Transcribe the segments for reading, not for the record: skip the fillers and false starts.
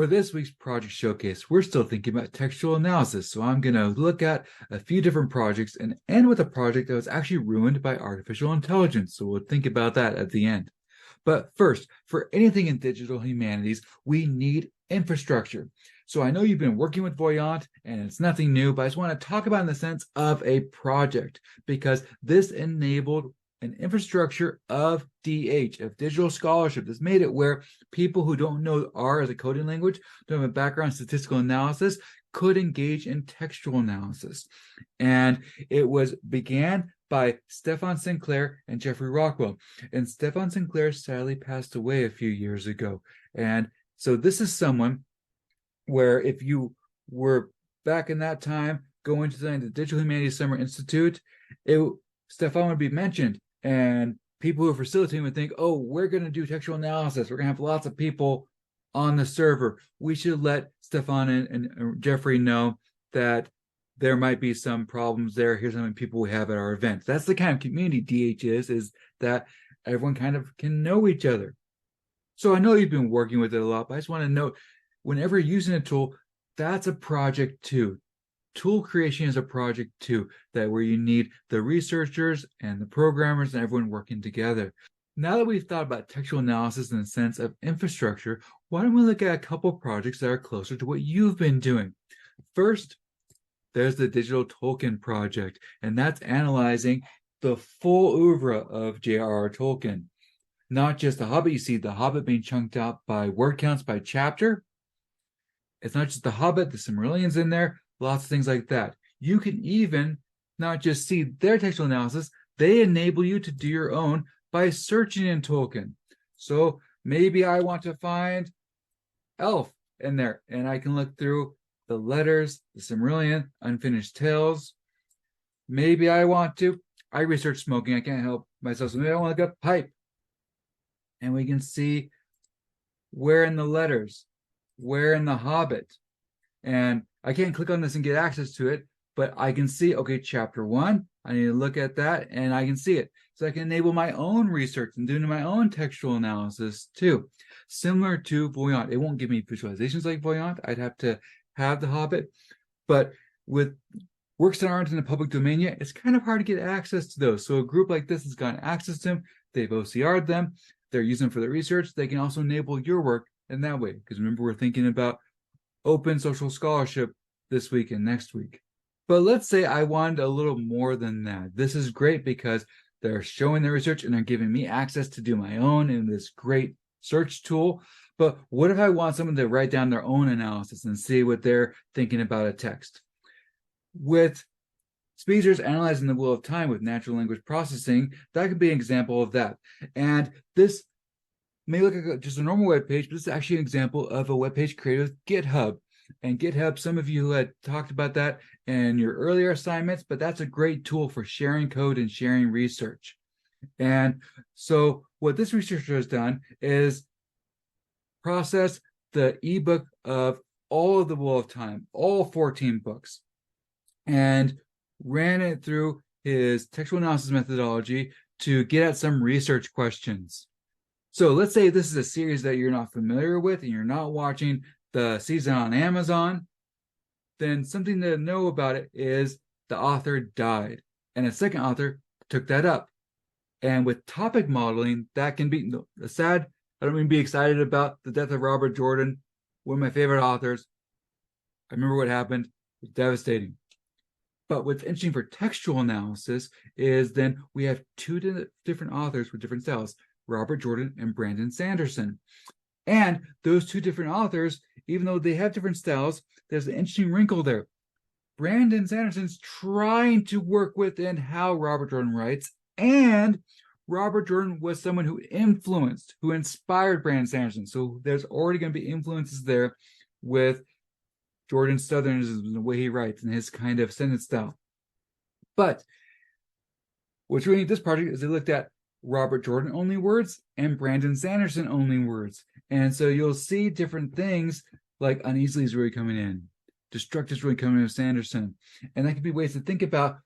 For this week's project showcase, we're still thinking about textual analysis, so I'm going to look at a few different projects and end with a project that was actually ruined by artificial intelligence, so we'll think about that at the end. But first, for anything in digital humanities, we need infrastructure. So I know you've been working with Voyant, and it's nothing new, but I just want to talk about it in the sense of a project, because this enabled an infrastructure of DH, of digital scholarship, that's made it where people who don't know R as a coding language, don't have a background in statistical analysis, could engage in textual analysis. And it began by Stefan Sinclair and Jeffrey Rockwell. And Stefan Sinclair sadly passed away a few years ago. And so this is someone where if you were back in that time going to the Digital Humanities Summer Institute, Stefan would be mentioned, and people who are facilitating would think, oh, we're going to do textual analysis. We're going to have lots of people on the server. We should let Stefan and Jeffrey know that there might be some problems there. Here's how many people we have at our event. That's the kind of community DH is that everyone kind of can know each other. So I know you've been working with it a lot, but I just want to note, whenever you're using a tool, that's a project too. Tool creation is a project too, where you need the researchers and the programmers and everyone working together. Now that we've thought about textual analysis in the sense of infrastructure, why don't we look at a couple projects that are closer to what you've been doing? First, there's the Digital Tolkien project, and that's analyzing the full oeuvre of J.R.R. Tolkien. Not just The Hobbit. You see The Hobbit being chunked out by word counts by chapter. It's not just The Hobbit, the Silmarillion's in there, lots of things like that. You can even not just see their textual analysis, they enable you to do your own by searching in Tolkien. So maybe I want to find elf in there, and I can look through the letters, the Silmarillion, Unfinished Tales. Maybe I research smoking, I can't help myself, so maybe I want to look up pipe. And we can see where in the letters, where in the Hobbit. And I can't click on this and get access to it, but I can see, okay, chapter 1, I need to look at that, and I can see it. So I can enable my own research and do my own textual analysis too. Similar to Voyant. It won't give me visualizations like Voyant. I'd have to have the Hobbit. But with works that aren't in the public domain yet, it's kind of hard to get access to those. So a group like this has gotten access to them. They've OCR'd them. They're using them for their research. They can also enable your work in that way. Because remember, we're thinking about open social scholarship this week and next week. But let's say I wanted a little more than that. This is great because they're showing their research and they're giving me access to do my own in this great search tool. But what if I want someone to write down their own analysis and see what they're thinking about a text? With Speezer's analyzing the wheel of time with natural language processing, that could be an example of that. And this may look like just a normal web page, but this is actually an example of a web page created with GitHub. And GitHub, some of you had talked about that in your earlier assignments, but that's a great tool for sharing code and sharing research. And so what this researcher has done is process the ebook of all of the Wheel of Time, all 14 books, and ran it through his textual analysis methodology to get at some research questions. So let's say this is a series that you're not familiar with and you're not watching the season on Amazon, then something to know about it is the author died and a second author took that up. And with topic modeling, that can be sad. I don't mean be excited about the death of Robert Jordan, one of my favorite authors. I remember what happened. It was devastating. But what's interesting for textual analysis is then we have two different authors with different styles, Robert Jordan and Brandon Sanderson. And those two different authors, even though they have different styles, there's an interesting wrinkle there. Brandon Sanderson's trying to work within how Robert Jordan writes, and Robert Jordan was someone who inspired Brandon Sanderson. So there's already going to be influences there with Jordan's Southernism and the way he writes and his kind of sentence style. But what's really neat this project is they looked at Robert Jordan only words and Brandon Sanderson only words. And so you'll see different things like uneasily is really coming in, destructive is really coming in with Sanderson. And that could be ways to think about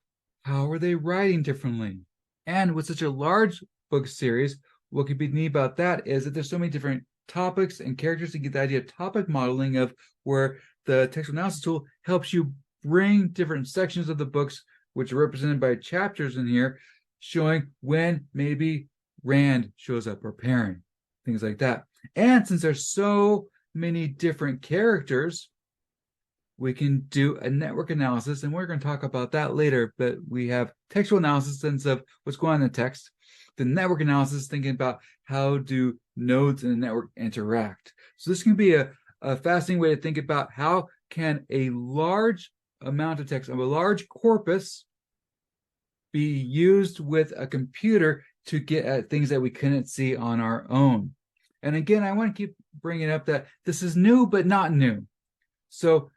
how are they writing differently. And with such a large book series, what could be neat about that is that there's so many different topics and characters to get the idea of topic modeling, of where the textual analysis tool helps you bring different sections of the books, which are represented by chapters in here, showing when maybe Rand shows up or Perrin, things like that. And since there's so many different characters, we can do a network analysis, and we're going to talk about that later, but we have textual analysis, sense of what's going on in the text. The network analysis, thinking about how do nodes in the network interact. So this can be a fascinating way to think about how can a large amount of text of a large corpus be used with a computer to get at things that we couldn't see on our own. And again, I want to keep bringing up that this is new, but not new. So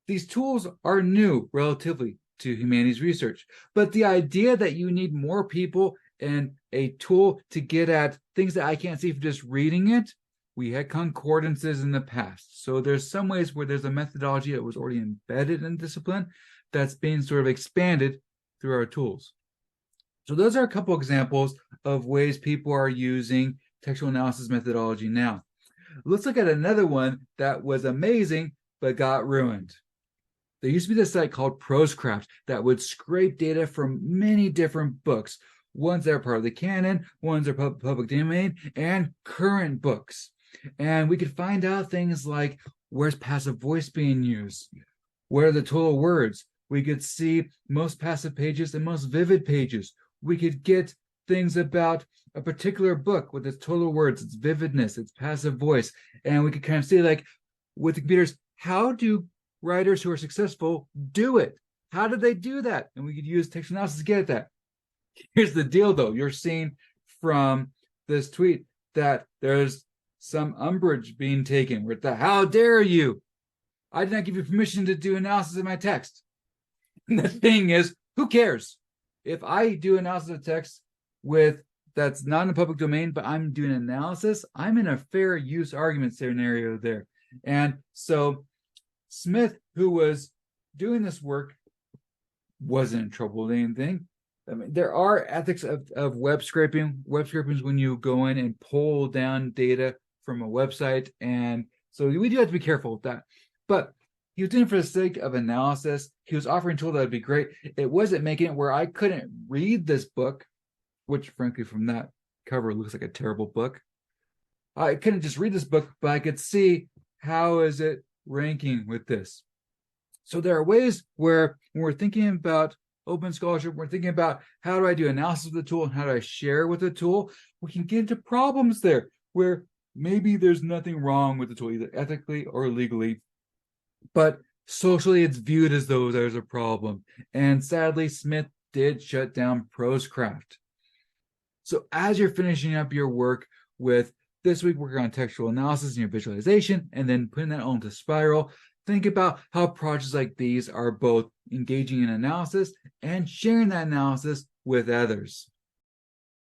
these tools are new relatively to humanities research, but the idea that you need more people and a tool to get at things that I can't see from just reading it, we had concordances in the past. So there's some ways where there's a methodology that was already embedded in discipline that's being sort of expanded through our tools. So those are a couple examples of ways people are using textual analysis methodology now. Let's look at another one that was amazing but got ruined. There used to be this site called Prosecraft that would scrape data from many different books, ones that are part of the canon, ones that are public domain, and current books. And we could find out things like where's passive voice being used, where are the total words. We could see most passive pages and most vivid pages. We could get things about a particular book with its total words, its vividness, its passive voice. And we could kind of see, like, with the computers, how do writers who are successful do it? How did they do that? And we could use textual analysis to get at that. Here's the deal, though. You're seeing from this tweet that there's some umbrage being taken with the "how dare you? I did not give you permission to do analysis of my text." And the thing is, who cares? If I do analysis of text with that's not in the public domain, but I'm doing analysis, I'm in a fair use argument scenario there. And so Smith, who was doing this work, wasn't in trouble with anything. I mean, there are ethics of web scraping. Web scraping is when you go in and pull down data from a website. And so we do have to be careful with that. But he was doing it for the sake of analysis. He was offering a tool that would be great. It wasn't making it where I couldn't read this book, which frankly from that cover looks like a terrible book. I couldn't just read this book, but I could see how is it ranking with this. So there are ways where when we're thinking about open scholarship, we're thinking about how do I do analysis of the tool and how do I share with the tool, we can get into problems there where maybe there's nothing wrong with the tool, either ethically or legally, but socially it's viewed as though there's a problem. And sadly, Smith did shut down Prosecraft. So as you're finishing up your work with this week, working on textual analysis and your visualization, and then putting that onto Spiral, think about how projects like these are both engaging in analysis and sharing that analysis with others.